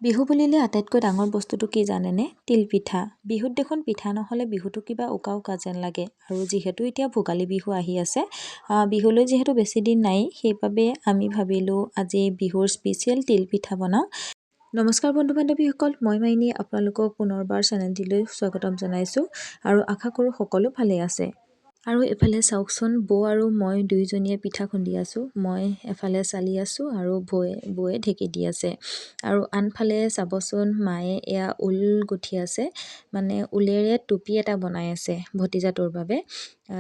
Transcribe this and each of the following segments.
বিহু বুলিলে আটাইতকৈ ডাঙৰ বস্তুটো কি জানেনে? তিল পিঠা। বিহুত দেখোন পিঠা নহ'লে বিহুটো কিবা উকা উকা যেন লাগে। আৰু যিহেতু এতিয়া ভোগালী বিহু আহি আছে, বিহুলৈ যিহেতু বেছি দিন নাই, সেইবাবে আমি ভাবিলোঁ আজি বিহুৰ স্পেচিয়েল তিল পিঠা বনাওঁ। নমস্কাৰ বন্ধু বান্ধৱীসকল, মই মাইনী আপোনালোকক পুনৰবাৰ চেনেলটিলৈ স্বাগতম জনাইছোঁ আৰু আশা কৰোঁ সকলো ভালে আছে। আৰু এফালে চাওকচোন, বৌ আৰু মই দুয়োজনীয়ে পিঠা খুন্দি আছোঁ। মই এফালে চালি আছোঁ আৰু বৌয়ে ঢেঁকী দি আছে। আৰু আনফালে চাবচোন, মায়ে এয়া ঊল গুঠি আছে, মানে ঊলেৰে টুপি এটা বনাই আছে ভতিজাটোৰ বাবে।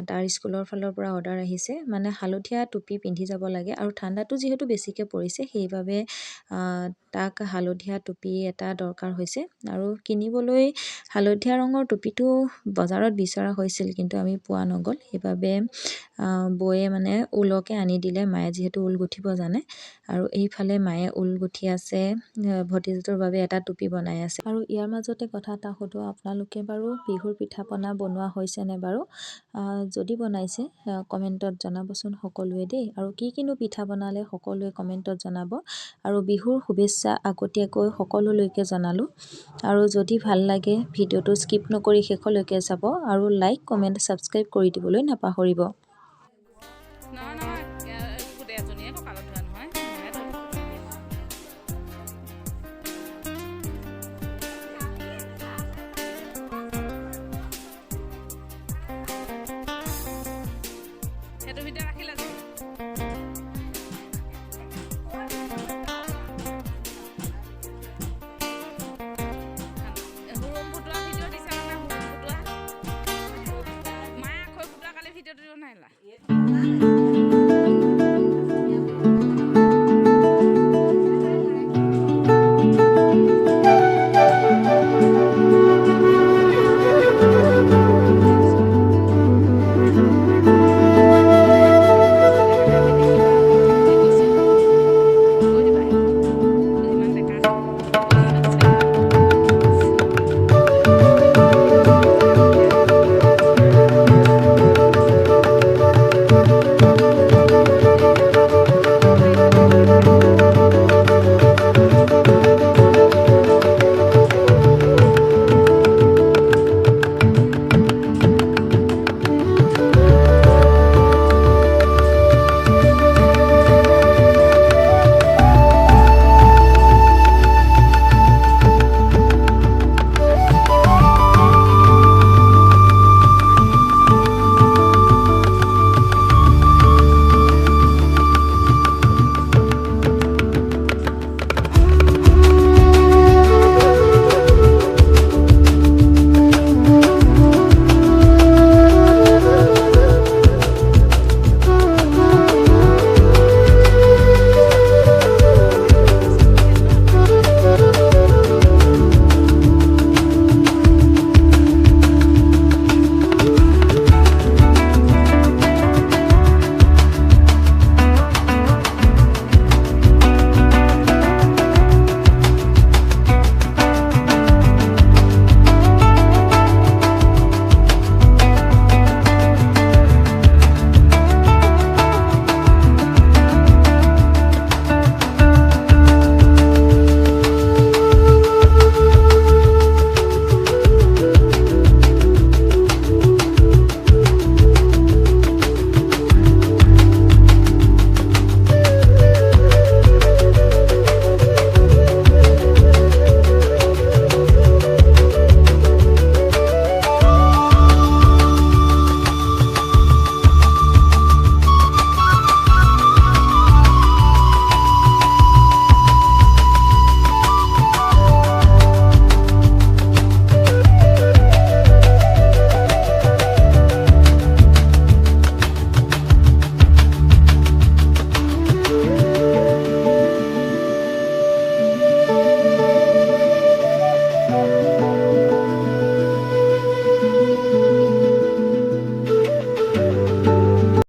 তাৰ স্কুলৰ ফালৰ পৰা অৰ্ডাৰ আহিছে, মানে হালধীয়া টুপি পিন্ধি যাব লাগে আৰু ঠাণ্ডাটো যিহেতু বেছিকৈ পৰিছে সেইবাবে তাক হালধীয়া টুপি এটা দৰকাৰ হৈছে। আৰু কিনিবলৈ হালধীয়া ৰঙৰ টুপিটো বজাৰত বিচৰা হৈছিল, কিন্তু আমি পোৱা নগ'ল। সেইবাবে বৌয়ে মানে ঊলকে আনি দিলে, মায়ে যিহেতু ঊল গুঠিব জানে। আৰু এইফালে মায়ে ঊল গুঠি আছে, ভতিজাটোৰ বাবে এটা টুপি বনাই আছে। আৰু ইয়াৰ মাজতে কথা এটা সোধোঁ, আপোনালোকে বাৰু বিহুৰ পিঠা পনা বনোৱা হৈছেনে বাৰু? যদি বনাইছে কমেণ্টত জনাবচোন সকলোৱে দেই। আৰু কিনো পিঠা বনালে সকলোৱে কমেণ্টত জনাব। আৰু বিহুৰ শুভেচ্ছা আগতীয়াকৈ সকলোলৈকে জনালোঁ। আৰু যদি ভাল লাগে ভিডিঅ'টো স্কিপ নকৰি শেষলৈকে চাব আৰু লাইক কমেণ্ট ছাবস্ক্ৰাইব কৰি দিবলৈ নাপাহৰিব।